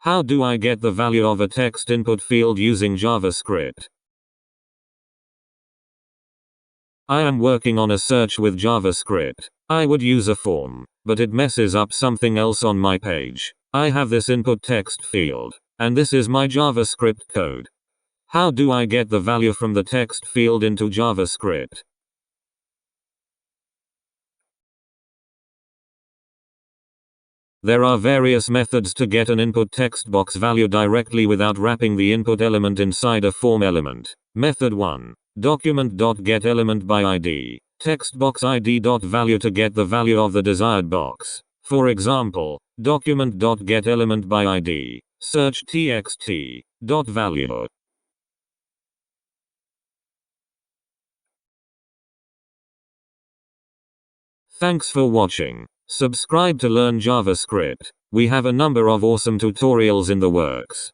How do I get the value of a text input field using JavaScript? I am working on a search with JavaScript. I would use a form, but it messes up something else on my page. I have this input text field, and this is my JavaScript code. How do I get the value from the text field into JavaScript? There are various methods to get an input text box value directly without wrapping the input element inside a form element. Method 1. Document.getElementById. Textbox.id.value to get the value of the desired box. For example, document.getElementById. Search txt.value. Thanks for watching. Subscribe to learn JavaScript. We have a number of awesome tutorials in the works.